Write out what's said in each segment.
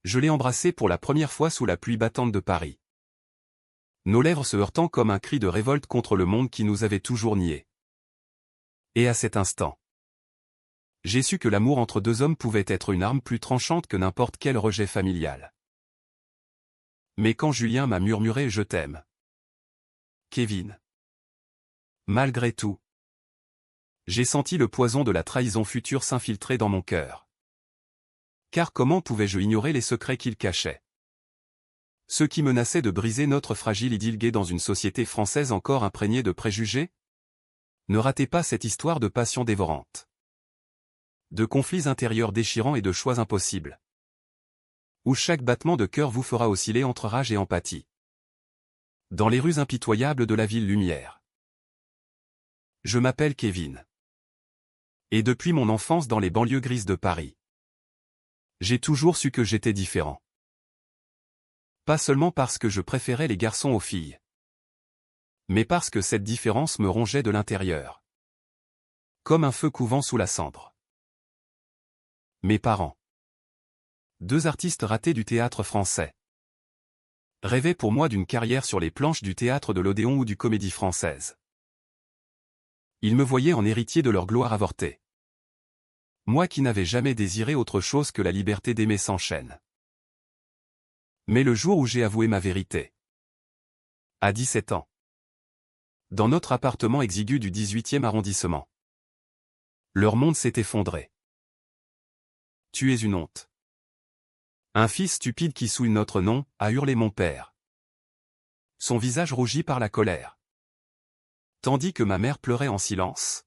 Je l'ai embrassé pour la première fois sous la pluie battante de Paris. Nos lèvres se heurtant comme un cri de révolte contre le monde qui nous avait toujours niés. Et à cet instant, j'ai su que l'amour entre deux hommes pouvait être une arme plus tranchante que n'importe quel rejet familial. Mais quand Julien m'a murmuré « Je t'aime », Kevin, malgré tout, j'ai senti le poison de la trahison future s'infiltrer dans mon cœur. Car comment pouvais-je ignorer les secrets qu'il cachait? Ceux qui menaçaient de briser notre fragile idylle gay dans une société française encore imprégnée de préjugés? Ne ratez pas cette histoire de passion dévorante, de conflits intérieurs déchirants et de choix impossibles, où chaque battement de cœur vous fera osciller entre rage et empathie. Dans les rues impitoyables de la ville lumière. Je m'appelle Kevin. Et depuis mon enfance dans les banlieues grises de Paris, j'ai toujours su que j'étais différent. Pas seulement parce que je préférais les garçons aux filles, mais parce que cette différence me rongeait de l'intérieur, comme un feu couvant sous la cendre. Mes parents, deux artistes ratés du théâtre français, rêvaient pour moi d'une carrière sur les planches du théâtre de l'Odéon ou du Comédie Française. Ils me voyaient en héritier de leur gloire avortée. Moi qui n'avais jamais désiré autre chose que la liberté d'aimer sans chaîne. Mais le jour où j'ai avoué ma vérité, à 17 ans, dans notre appartement exigu du 18e arrondissement, leur monde s'est effondré. Tu es une honte. Un fils stupide qui souille notre nom, a hurlé mon père. Son visage rougi par la colère. Tandis que ma mère pleurait en silence,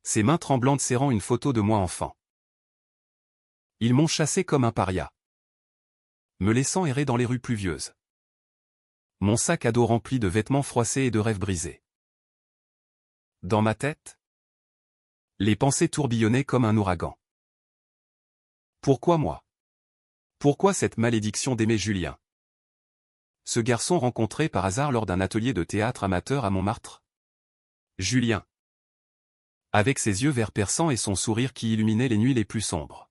ses mains tremblantes serrant une photo de moi enfant. Ils m'ont chassé comme un paria, me laissant errer dans les rues pluvieuses. Mon sac à dos rempli de vêtements froissés et de rêves brisés. Dans ma tête, les pensées tourbillonnaient comme un ouragan. Pourquoi moi? Pourquoi cette malédiction d'aimer Julien? Ce garçon rencontré par hasard lors d'un atelier de théâtre amateur à Montmartre? Julien, avec ses yeux verts perçants et son sourire qui illuminait les nuits les plus sombres.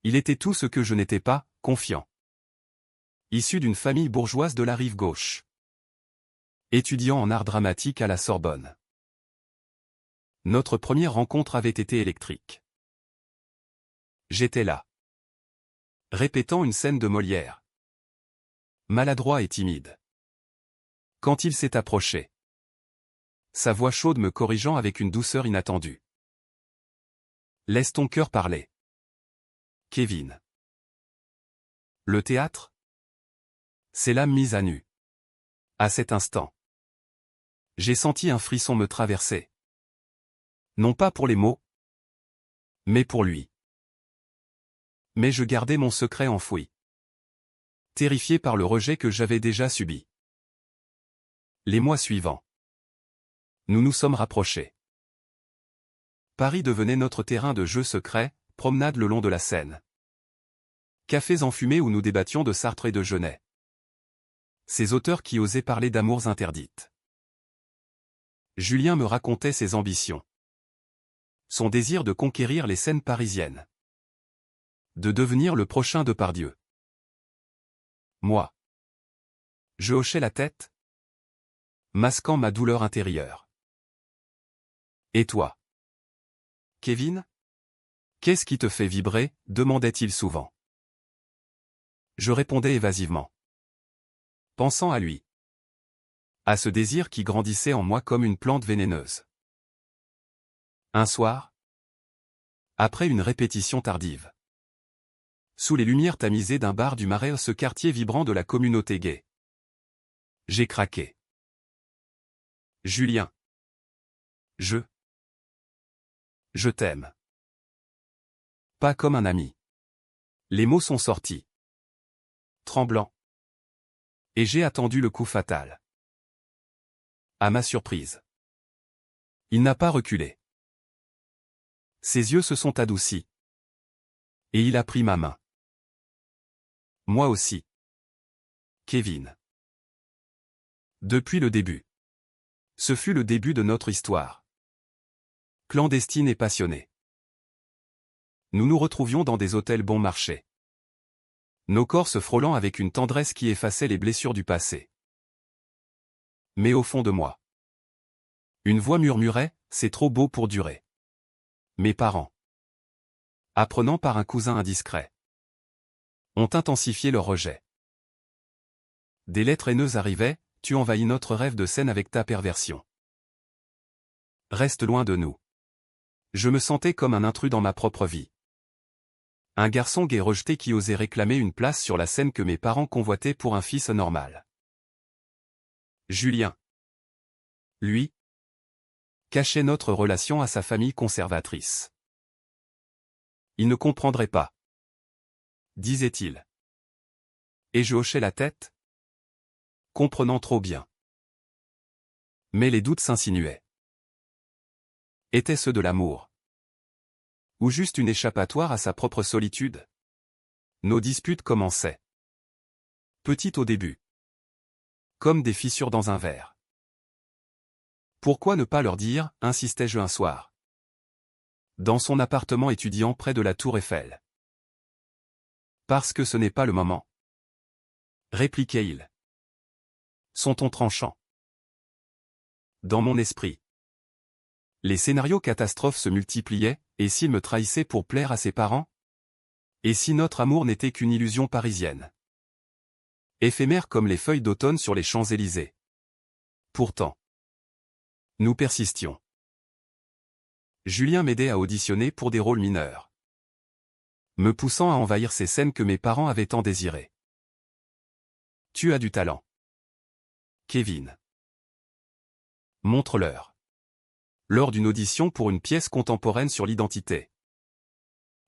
Il était tout ce que je n'étais pas, confiant. Issu d'une famille bourgeoise de la rive gauche. Étudiant en art dramatique à la Sorbonne. Notre première rencontre avait été électrique. J'étais là, répétant une scène de Molière. Maladroit et timide. Quand il s'est approché, sa voix chaude me corrigeant avec une douceur inattendue. Laisse ton cœur parler. Kevin. Le théâtre? C'est l'âme mise à nu. À cet instant, j'ai senti un frisson me traverser. Non pas pour les mots, mais pour lui. Mais je gardais mon secret enfoui, terrifié par le rejet que j'avais déjà subi. Les mois suivants, nous nous sommes rapprochés. Paris devenait notre terrain de jeu secret, promenade le long de la Seine. Cafés enfumés où nous débattions de Sartre et de Genet. Ces auteurs qui osaient parler d'amours interdites. Julien me racontait ses ambitions. Son désir de conquérir les scènes parisiennes. De devenir le prochain Depardieu. Moi, je hochais la tête, masquant ma douleur intérieure. Et toi, Kevin? Qu'est-ce qui te fait vibrer? Demandait-il souvent. Je répondais évasivement, pensant à lui. À ce désir qui grandissait en moi comme une plante vénéneuse. Un soir, après une répétition tardive, sous les lumières tamisées d'un bar du Marais, ce quartier vibrant de la communauté gay, j'ai craqué. Julien. Je t'aime. Pas comme un ami. Les mots sont sortis. Tremblant. Et j'ai attendu le coup fatal. À ma surprise, il n'a pas reculé. Ses yeux se sont adoucis. Et il a pris ma main. Moi aussi. Kevin. Depuis le début. Ce fut le début de notre histoire. Clandestine et passionnée. Nous nous retrouvions dans des hôtels bon marché. nos corps se frôlant avec une tendresse qui effaçait les blessures du passé. Mais au fond de moi, une voix murmurait, c'est trop beau pour durer. Mes parents, apprenant par un cousin indiscret, ont intensifié leur rejet. Des lettres haineuses arrivaient, tu envahis notre rêve de scène avec ta perversion. Reste loin de nous. Je me sentais comme un intrus dans ma propre vie. Un garçon gai rejeté qui osait réclamer une place sur la scène que mes parents convoitaient pour un fils normal. Julien, lui, cachait notre relation à sa famille conservatrice. Il ne comprendrait pas, disait-il. Et je hochais la tête, comprenant trop bien. Mais les doutes s'insinuaient. Étaient-ce de l'amour? Ou juste une échappatoire à sa propre solitude? Nos disputes commençaient. Petites au début. Comme des fissures dans un verre. Pourquoi ne pas leur dire, insistais-je un soir. Dans son appartement étudiant près de la Tour Eiffel. Parce que ce n'est pas le moment. Répliquait-il. Son ton tranchant. Dans mon esprit. Les scénarios catastrophes se multipliaient, et s'il me trahissait pour plaire à ses parents? Et si notre amour n'était qu'une illusion parisienne? Éphémère comme les feuilles d'automne sur les Champs-Élysées. Pourtant, nous persistions. Julien m'aidait à auditionner pour des rôles mineurs, me poussant à envahir ces scènes que mes parents avaient tant désirées. Tu as du talent, Kevin. Montre-leur. Lors d'une audition pour une pièce contemporaine sur l'identité,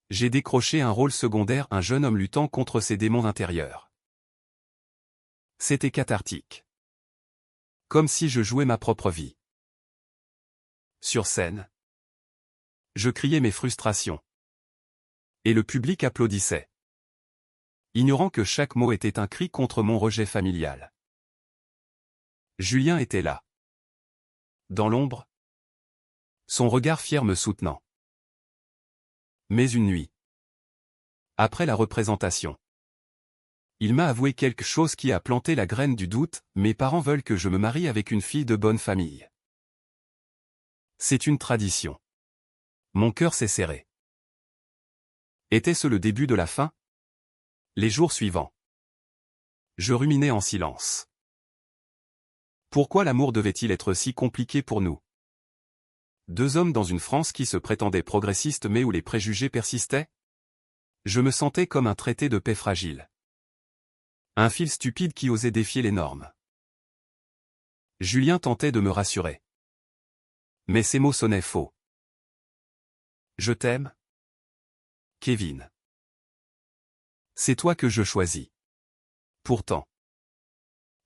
j'ai décroché un rôle secondaire, un jeune homme luttant contre ses démons intérieurs. C'était cathartique. Comme si je jouais ma propre vie. Sur scène, je criais mes frustrations. Et le public applaudissait. Ignorant que chaque mot était un cri contre mon rejet familial. Julien était là. Dans l'ombre, son regard fier me soutenant. Mais une nuit, après la représentation, il m'a avoué quelque chose qui a planté la graine du doute, mes parents veulent que je me marie avec une fille de bonne famille. C'est une tradition. Mon cœur s'est serré. Était-ce le début de la fin? Les jours suivants, je ruminais en silence. Pourquoi l'amour devait-il être si compliqué pour nous? Deux hommes dans une France qui se prétendait progressiste mais où les préjugés persistaient? Je me sentais comme un traité de paix fragile. Un fil stupide qui osait défier les normes. Julien tentait de me rassurer. Mais ces mots sonnaient faux. Je t'aime, Kevin. C'est toi que je choisis. Pourtant,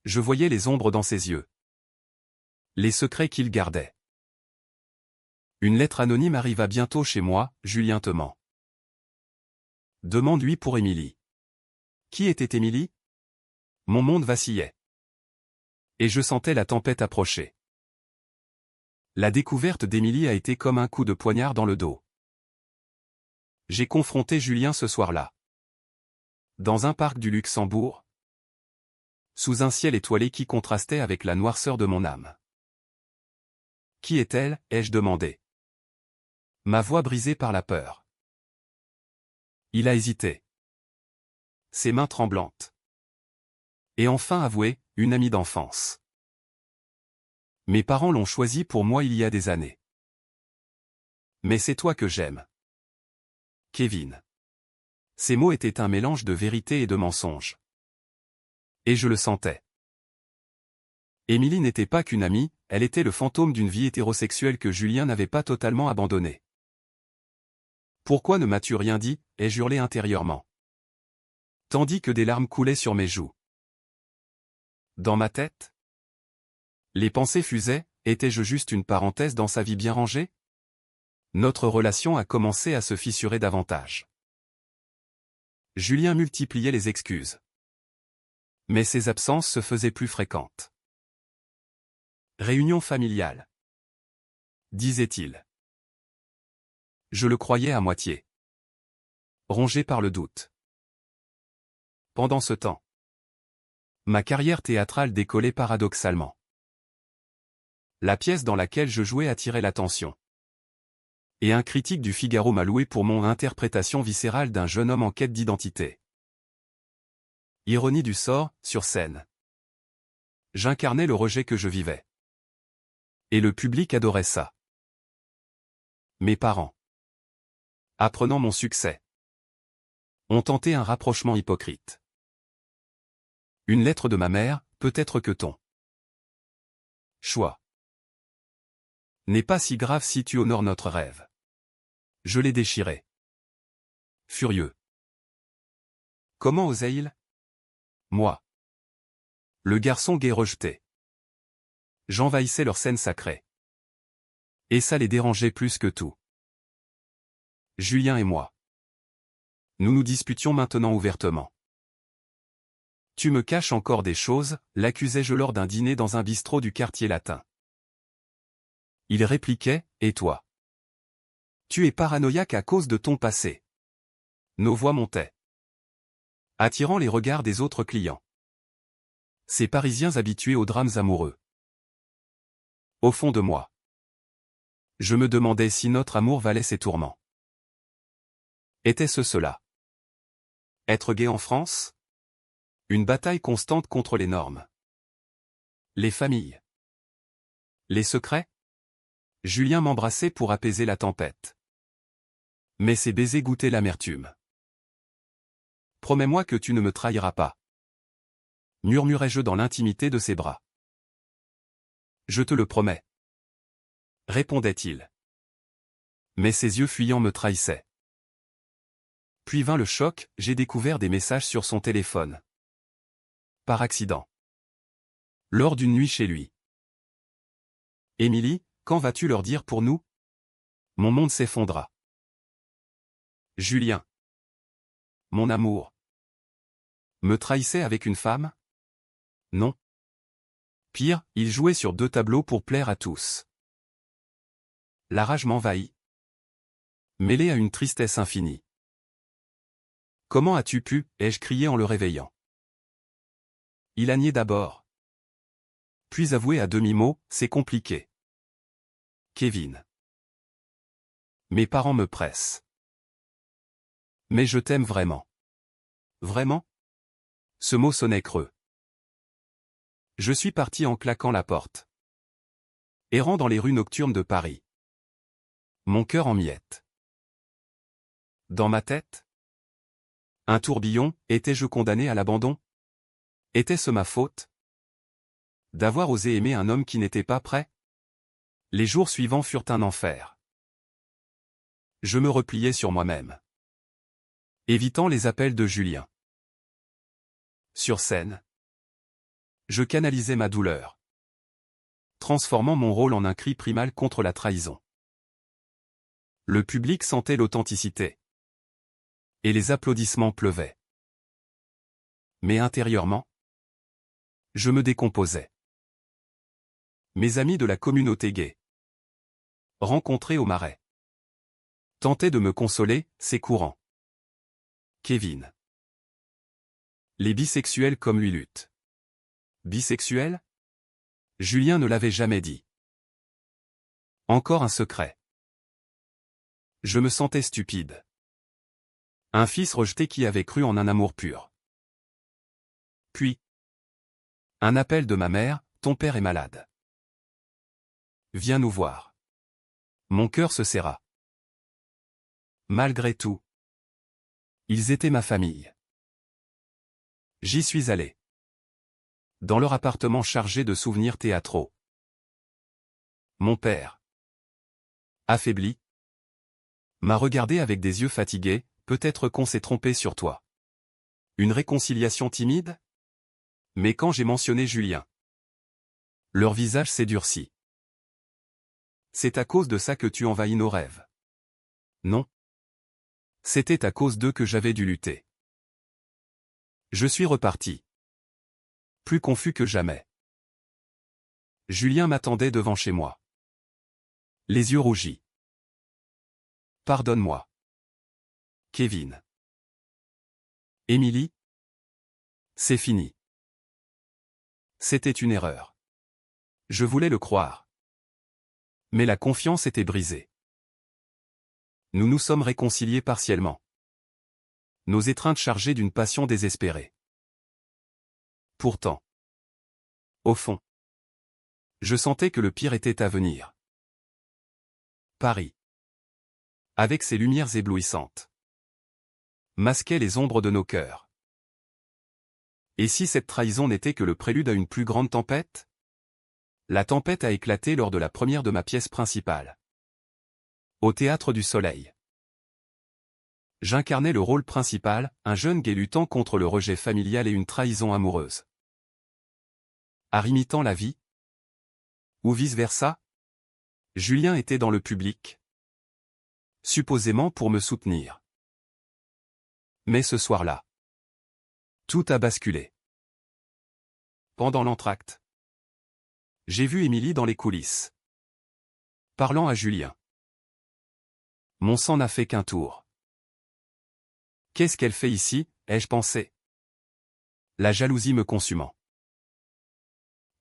je voyais les ombres dans ses yeux. Les secrets qu'il gardait. Une lettre anonyme arriva bientôt chez moi, Julien te ment. Demande-lui pour Émilie. Qui était Émilie? Mon monde vacillait. Et je sentais la tempête approcher. La découverte d'Émilie a été comme un coup de poignard dans le dos. J'ai confronté Julien ce soir-là. Dans un parc du Luxembourg. Sous un ciel étoilé qui contrastait avec la noirceur de mon âme. Qui est-elle? Ai-je demandé. Ma voix brisée par la peur. Il a hésité. Ses mains tremblantes. Et enfin avoué, une amie d'enfance. Mes parents l'ont choisi pour moi il y a des années. Mais c'est toi que j'aime. Kevin. Ces mots étaient un mélange de vérité et de mensonge. Et je le sentais. Émilie n'était pas qu'une amie, elle était le fantôme d'une vie hétérosexuelle que Julien n'avait pas totalement abandonnée. Pourquoi ne m'as-tu rien dit? Ai-je hurlé intérieurement. Tandis que des larmes coulaient sur mes joues. Dans ma tête, les pensées fusaient, étais-je juste une parenthèse dans sa vie bien rangée? Notre relation a commencé à se fissurer davantage. Julien multipliait les excuses. Mais ses absences se faisaient plus fréquentes. Réunion familiale, disait-il. Je le croyais à moitié. Rongé par le doute. Pendant ce temps, ma carrière théâtrale décollait paradoxalement. La pièce dans laquelle je jouais attirait l'attention. Et un critique du Figaro m'a loué pour mon interprétation viscérale d'un jeune homme en quête d'identité. Ironie du sort, sur scène. J'incarnais le rejet que je vivais. Et le public adorait ça. Mes parents, apprenant mon succès, ont tenté un rapprochement hypocrite. Une lettre de ma mère, peut-être que ton choix n'est pas si grave si tu honores notre rêve. Je l'ai déchiré. Furieux. Comment osait-il? Moi. Le garçon gai rejeté. J'envahissais leur scène sacrée. Et ça les dérangeait plus que tout. Julien et moi. Nous nous disputions maintenant ouvertement. Tu me caches encore des choses, l'accusai-je lors d'un dîner dans un bistrot du quartier latin. Il répliquait, et toi? Tu es paranoïaque à cause de ton passé. Nos voix montaient, attirant les regards des autres clients. Ces Parisiens habitués aux drames amoureux. Au fond de moi, je me demandais si notre amour valait ces tourments. Était-ce cela? Être gay en France? Une bataille constante contre les normes. Les familles. Les secrets? Julien m'embrassait pour apaiser la tempête. Mais ses baisers goûtaient l'amertume. Promets-moi que tu ne me trahiras pas. Murmurai-je dans l'intimité de ses bras. Je te le promets. Répondait-il. Mais ses yeux fuyants me trahissaient. Puis vint le choc, j'ai découvert des messages sur son téléphone. Par accident. Lors d'une nuit chez lui. Émilie, quand vas-tu leur dire pour nous? Mon monde s'effondra. Julien. Mon amour. Me trahissait avec une femme? Non. Pire, il jouait sur 2 tableaux pour plaire à tous. La rage m'envahit. Mêlée à une tristesse infinie. Comment as-tu pu? Ai-je crié en le réveillant. Il a nié d'abord. Puis avoué à demi-mot, c'est compliqué. Kevin. Mes parents me pressent. Mais je t'aime vraiment. Vraiment? Ce mot sonnait creux. Je suis parti en claquant la porte. Errant dans les rues nocturnes de Paris. Mon cœur en miettes. Dans ma tête? Un tourbillon, étais-je condamné à l'abandon? Était-ce ma faute? D'avoir osé aimer un homme qui n'était pas prêt? Les jours suivants furent un enfer. Je me repliais sur moi-même. Évitant les appels de Julien. Sur scène. Je canalisais ma douleur. Transformant mon rôle en un cri primal contre la trahison. Le public sentait l'authenticité. Et les applaudissements pleuvaient. Mais intérieurement, je me décomposais. Mes amis de la communauté gay, rencontrés au Marais, tentaient de me consoler, c'est courant. Kevin. Les bisexuels comme lui luttent. Bisexuel? Julien ne l'avait jamais dit. Encore un secret. Je me sentais stupide. Un fils rejeté qui avait cru en un amour pur. Puis, un appel de ma mère, ton père est malade. Viens nous voir. Mon cœur se serra. Malgré tout, ils étaient ma famille. J'y suis allé. Dans leur appartement chargé de souvenirs théâtraux. Mon père, affaibli, m'a regardé avec des yeux fatigués, peut-être qu'on s'est trompé sur toi. Une réconciliation timide? Mais quand j'ai mentionné Julien, leur visage s'est durci. C'est à cause de ça que tu envahis nos rêves. Non. C'était à cause d'eux que j'avais dû lutter. Je suis reparti. Plus confus que jamais. Julien m'attendait devant chez moi. Les yeux rougis. Pardonne-moi. Kevin. Émilie, C'est fini. C'était une erreur. Je voulais le croire. Mais la confiance était brisée. Nous nous sommes réconciliés partiellement. Nos étreintes chargées d'une passion désespérée. Pourtant, au fond, je sentais que le pire était à venir. Paris, avec ses lumières éblouissantes, masquait les ombres de nos cœurs. Et si cette trahison n'était que le prélude à une plus grande tempête? La tempête a éclaté lors de la première de ma pièce principale. Au Théâtre du Soleil. J'incarnais le rôle principal, un jeune gay luttant contre le rejet familial et une trahison amoureuse. Art imitant la vie? Ou vice-versa? Julien était dans le public. Supposément pour me soutenir. Mais ce soir-là, tout a basculé. Pendant l'entracte, j'ai vu Émilie dans les coulisses, parlant à Julien. Mon sang n'a fait qu'un tour. Qu'est-ce qu'elle fait ici, ai-je pensé. La jalousie me consumant.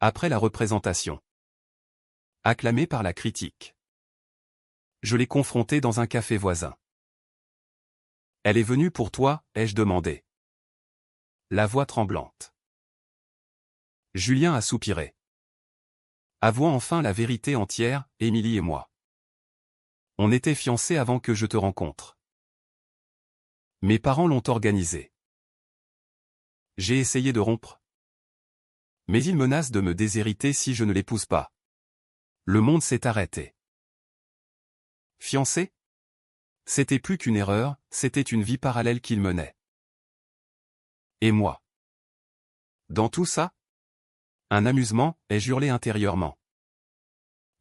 Après la représentation, acclamée par la critique, je l'ai confrontée dans un café voisin. Elle est venue pour toi, ai-je demandé. La voix tremblante. Julien a soupiré. Avouant enfin la vérité entière, Émilie et moi. On était fiancés avant que je te rencontre. Mes parents l'ont organisé. J'ai essayé de rompre. Mais ils menacent de me déshériter si je ne l'épouse pas. Le monde s'est arrêté. Fiancé? C'était plus qu'une erreur, c'était une vie parallèle qu'il menait. Et moi? Dans tout ça? Un amusement, ai-je hurlé intérieurement.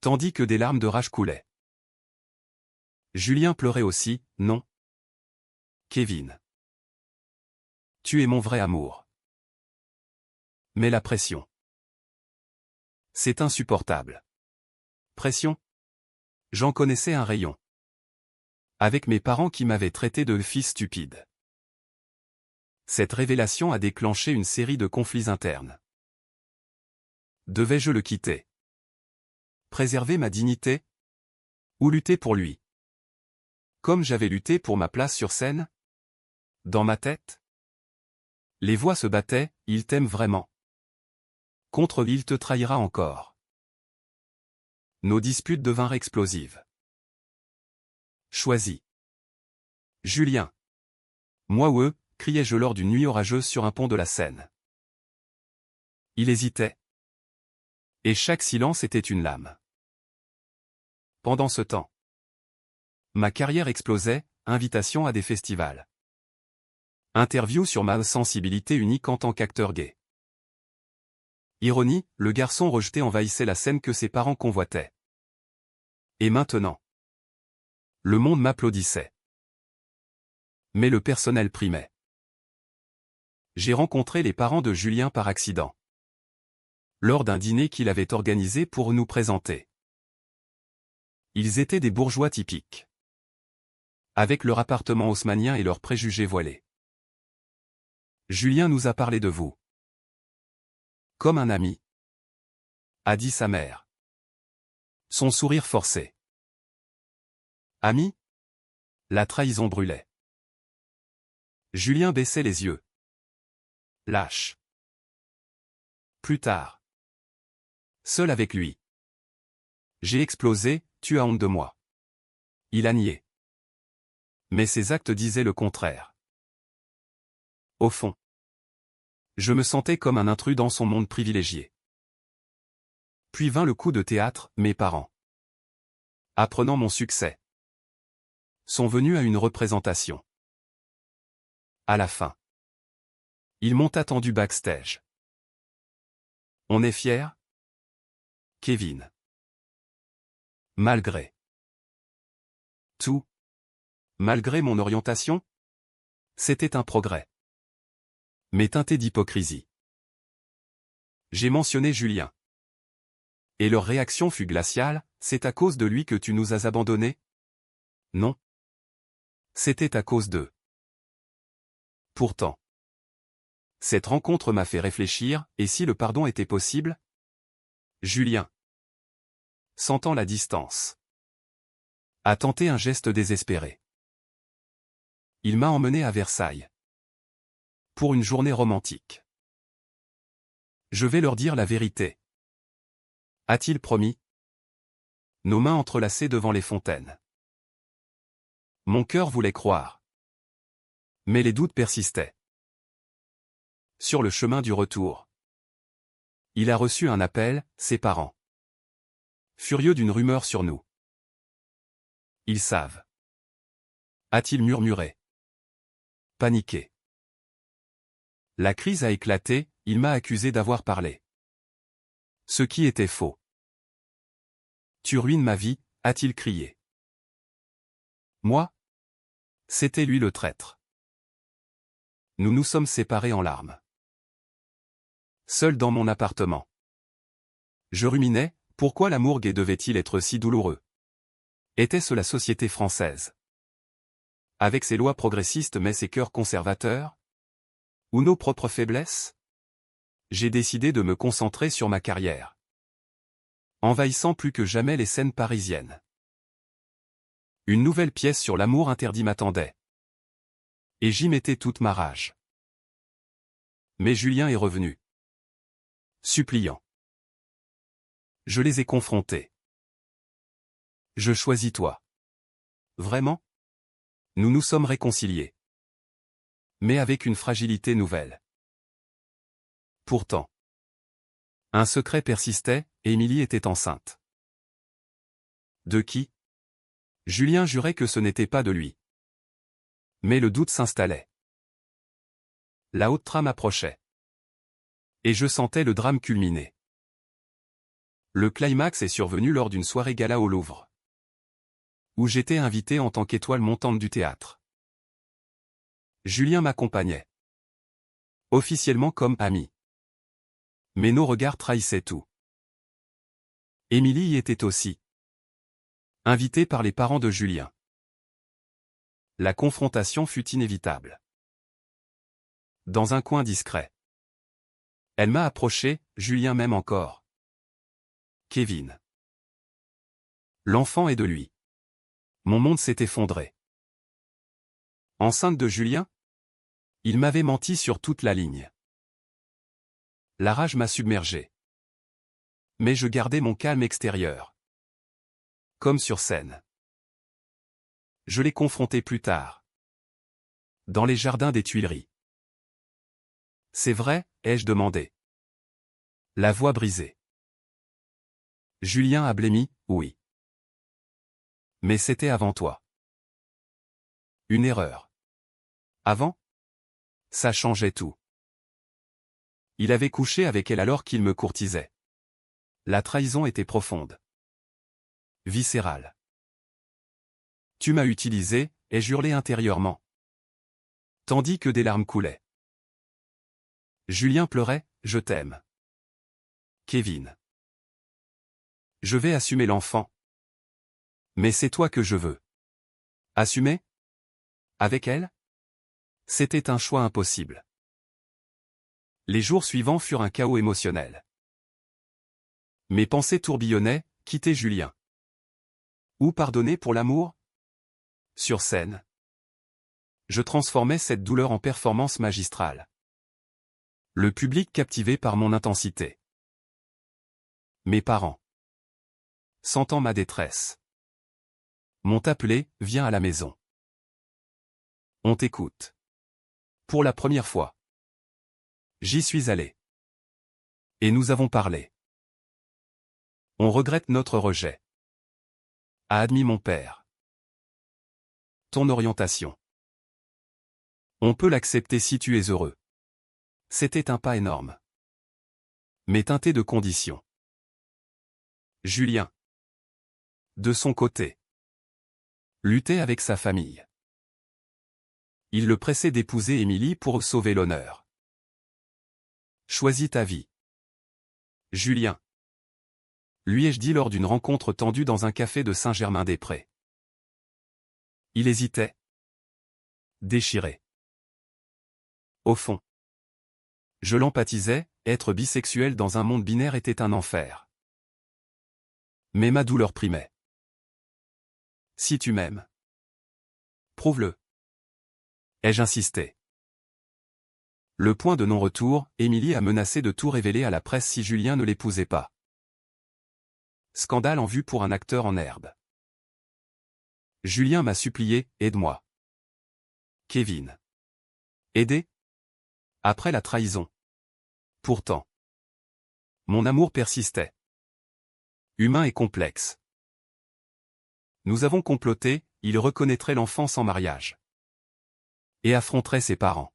Tandis que des larmes de rage coulaient. Julien pleurait aussi, non? Kevin. Tu es mon vrai amour. Mais la pression. C'est insupportable. Pression? J'en connaissais un rayon. Avec mes parents qui m'avaient traité de fils stupide. Cette révélation a déclenché une série de conflits internes. Devais-je le quitter? Préserver ma dignité? Ou lutter pour lui? Comme j'avais lutté pour ma place sur scène? Dans ma tête? Les voix se battaient, il t'aime vraiment. Contre il te trahira encore. Nos disputes devinrent explosives. Choisis. Julien. Moi ou eux, criai-je lors d'une nuit orageuse sur un pont de la Seine. Il hésitait. Et chaque silence était une lame. Pendant ce temps, ma carrière explosait, invitation à des festivals. Interview sur ma sensibilité unique en tant qu'acteur gay. Ironie, le garçon rejeté envahissait la scène que ses parents convoitaient. Et maintenant, le monde m'applaudissait. Mais le personnel primait. J'ai rencontré les parents de Julien par accident. Lors d'un dîner qu'il avait organisé pour nous présenter. Ils étaient des bourgeois typiques. Avec leur appartement haussmannien et leurs préjugés voilés. Julien nous a parlé de vous. Comme un ami. A dit sa mère. Son sourire forcé. Ami? La trahison brûlait. Julien baissait les yeux. Lâche. Plus tard. Seul avec lui. J'ai explosé, tu as honte de moi. Il a nié. Mais ses actes disaient le contraire. Au fond, je me sentais comme un intrus dans son monde privilégié. Puis vint le coup de théâtre, mes parents. Apprenant mon succès, sont venus à une représentation. À la fin, ils m'ont attendu backstage. On est fiers? Kevin. Malgré tout, malgré mon orientation, c'était un progrès. Mais teinté d'hypocrisie. J'ai mentionné Julien. Et leur réaction fut glaciale, c'est à cause de lui que tu nous as abandonnés? Non. C'était à cause d'eux. Pourtant, Cette rencontre m'a fait réfléchir, et si le pardon était possible? Julien, sentant la distance, a tenté un geste désespéré. Il m'a emmené à Versailles. Pour une journée romantique. Je vais leur dire la vérité. A-t-il promis? Nos mains entrelacées devant les fontaines. Mon cœur voulait croire. Mais les doutes persistaient. Sur le chemin du retour, il a reçu un appel, ses parents. Furieux d'une rumeur sur nous. Ils savent. A-t-il murmuré? Paniqué. La crise a éclaté, il m'a accusé d'avoir parlé. Ce qui était faux. Tu ruines ma vie, a-t-il crié. Moi? C'était lui le traître. Nous nous sommes séparés en larmes. Seul dans mon appartement. Je ruminais, pourquoi l'amour gay devait-il être si douloureux? Était-ce la société française? Avec ses lois progressistes mais ses cœurs conservateurs? Ou nos propres faiblesses? J'ai décidé de me concentrer sur ma carrière. Envahissant plus que jamais les scènes parisiennes. Une nouvelle pièce sur l'amour interdit m'attendait. Et j'y mettais toute ma rage. Mais Julien est revenu. Suppliant. Je les ai confrontés. Je choisis toi. Vraiment? Nous nous sommes réconciliés. Mais avec une fragilité nouvelle. Pourtant. Un secret persistait, Émilie était enceinte. De qui? Julien jurait que ce n'était pas de lui. Mais le doute s'installait. La haute trame approchait. Et je sentais le drame culminer. Le climax est survenu lors d'une soirée gala au Louvre. Où j'étais invité en tant qu'étoile montante du théâtre. Julien m'accompagnait. Officiellement comme ami. Mais nos regards trahissaient tout. Émilie y était aussi. Invitée par les parents de Julien. La confrontation fut inévitable. Dans un coin discret. Elle m'a approché, Julien m'aime encore. Kevin. L'enfant est de lui. Mon monde s'est effondré. Enceinte de Julien? Il m'avait menti sur toute la ligne. La rage m'a submergé. Mais je gardais mon calme extérieur. Comme sur scène. Je l'ai confronté plus tard. Dans les jardins des Tuileries. C'est vrai, ai-je demandé. La voix brisée. Julien a blêmi, oui. Mais c'était avant toi. Une erreur. Avant? Ça changeait tout. Il avait couché avec elle alors qu'il me courtisait. La trahison était profonde. Viscérale. Tu m'as utilisé, ai-je hurlé intérieurement. Tandis que des larmes coulaient. Julien pleurait, je t'aime. Kevin. Je vais assumer l'enfant. Mais c'est toi que je veux. Assumer? Avec elle? C'était un choix impossible. Les jours suivants furent un chaos émotionnel. Mes pensées tourbillonnaient, quitter Julien. Ou pardonner pour l'amour? Sur scène. Je transformais cette douleur en performance magistrale. Le public captivé par mon intensité. Mes parents. Sentant ma détresse. M'ont appelé, viens à la maison. On t'écoute. Pour la première fois. J'y suis allé. Et nous avons parlé. On regrette notre rejet. A admis mon père. Ton orientation. On peut l'accepter si tu es heureux. C'était un pas énorme. Mais teinté de conditions. Julien. De son côté. Luttait avec sa famille. Il le pressait d'épouser Émilie pour sauver l'honneur. Choisis ta vie. Julien. Lui ai-je dit lors d'une rencontre tendue dans un café de Saint-Germain-des-Prés. Il hésitait. Déchiré. Au fond. Je l'empathisais, être bisexuel dans un monde binaire était un enfer. Mais ma douleur primait. Si tu m'aimes, prouve-le. Ai-je insisté. Le point de non-retour, Émilie a menacé de tout révéler à la presse si Julien ne l'épousait pas. Scandale en vue pour un acteur en herbe. Julien m'a supplié, aide-moi. Kevin. Aider? Après la trahison. Pourtant. Mon amour persistait. Humain et complexe. Nous avons comploté, il reconnaîtrait l'enfant sans mariage. Et affronterait ses parents.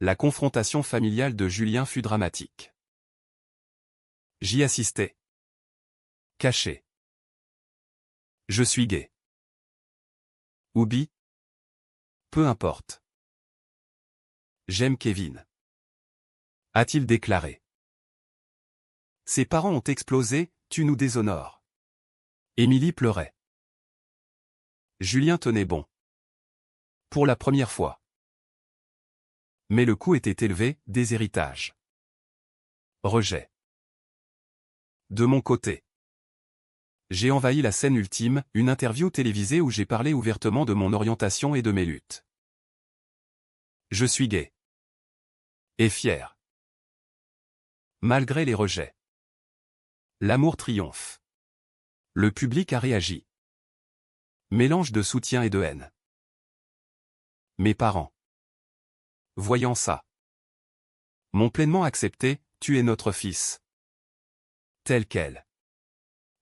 La confrontation familiale de Julien fut dramatique. J'y assistais. Caché. Je suis gay. Ou bi? Peu importe. J'aime Kevin. A-t-il déclaré. Ses parents ont explosé, tu nous déshonores. Émilie pleurait. Julien tenait bon. Pour la première fois. Mais le coût était élevé, déshéritage. Rejet. De mon côté. J'ai envahi la scène ultime, une interview télévisée où j'ai parlé ouvertement de mon orientation et de mes luttes. Je suis gay. Et fier. Malgré les rejets. L'amour triomphe. Le public a réagi. Mélange de soutien et de haine. Mes parents. Voyant ça. M'ont pleinement accepté, tu es notre fils. Tel quel.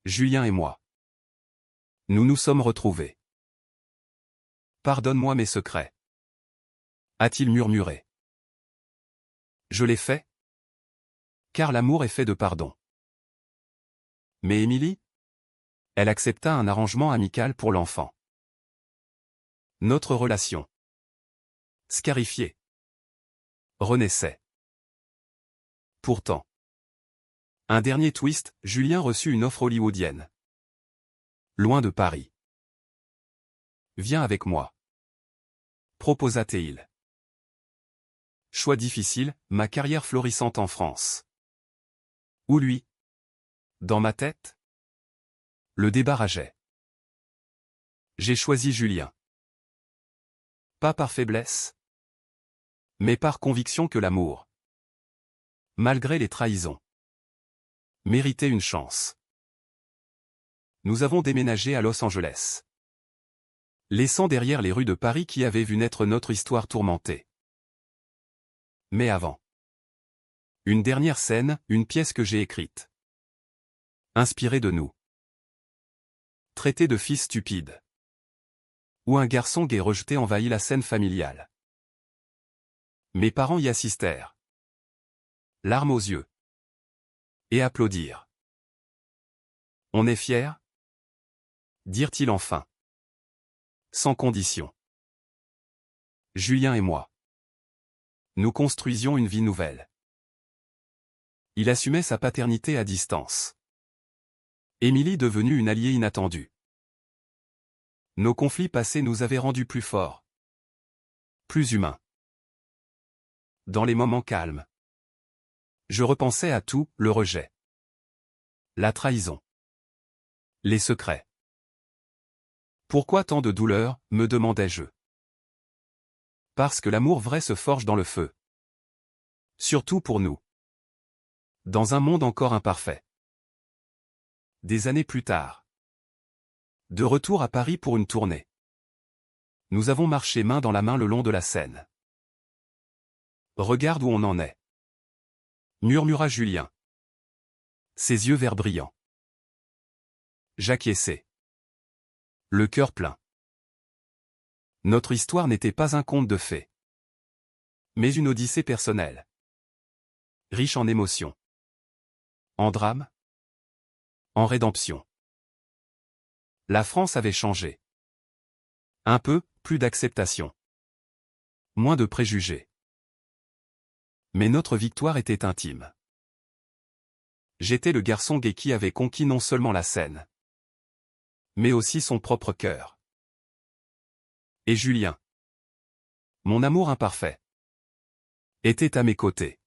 Julien et moi. Nous nous sommes retrouvés. Pardonne-moi mes secrets. A-t-il murmuré. Je l'ai fait. Car l'amour est fait de pardon. Mais Émilie? Elle accepta un arrangement amical pour l'enfant. Notre relation. Scarifiée. Renaissait. Pourtant. Un dernier twist, Julien reçut une offre hollywoodienne. Loin de Paris. Viens avec moi. Proposa-t-il. Choix difficile, ma carrière florissante en France. Ou lui? Dans ma tête? Le débat rageait. J'ai choisi Julien. Pas par faiblesse. Mais par conviction que l'amour, malgré les trahisons, méritait une chance. Nous avons déménagé à Los Angeles. Laissant derrière les rues de Paris qui avaient vu naître notre histoire tourmentée. Mais avant. Une dernière scène, une pièce que j'ai écrite. Inspirée de nous. Traité de fils stupide. Où un garçon gay rejeté envahit la scène familiale. Mes parents y assistèrent. Larmes aux yeux. Et applaudirent. On est fiers? Dirent-ils enfin. Sans condition. Julien et moi. Nous construisions une vie nouvelle. Il assumait sa paternité à distance. Émilie devenue une alliée inattendue. Nos conflits passés nous avaient rendus plus forts. Plus humains. Dans les moments calmes. Je repensais à tout, le rejet. La trahison. Les secrets. Pourquoi tant de douleur, me demandais-je. Parce que l'amour vrai se forge dans le feu. Surtout pour nous. Dans un monde encore imparfait. Des années plus tard. De retour à Paris pour une tournée. Nous avons marché main dans la main le long de la Seine. Regarde où on en est. Murmura Julien. Ses yeux verts brillants. J'acquiesçai. Le cœur plein. Notre histoire n'était pas un conte de fées. Mais une odyssée personnelle. Riche en émotions. En drame. En rédemption. La France avait changé. Un peu, plus d'acceptation. Moins de préjugés. Mais notre victoire était intime. J'étais le garçon gay qui avait conquis non seulement la scène, mais aussi son propre cœur. Et Julien. Mon amour imparfait. était à mes côtés.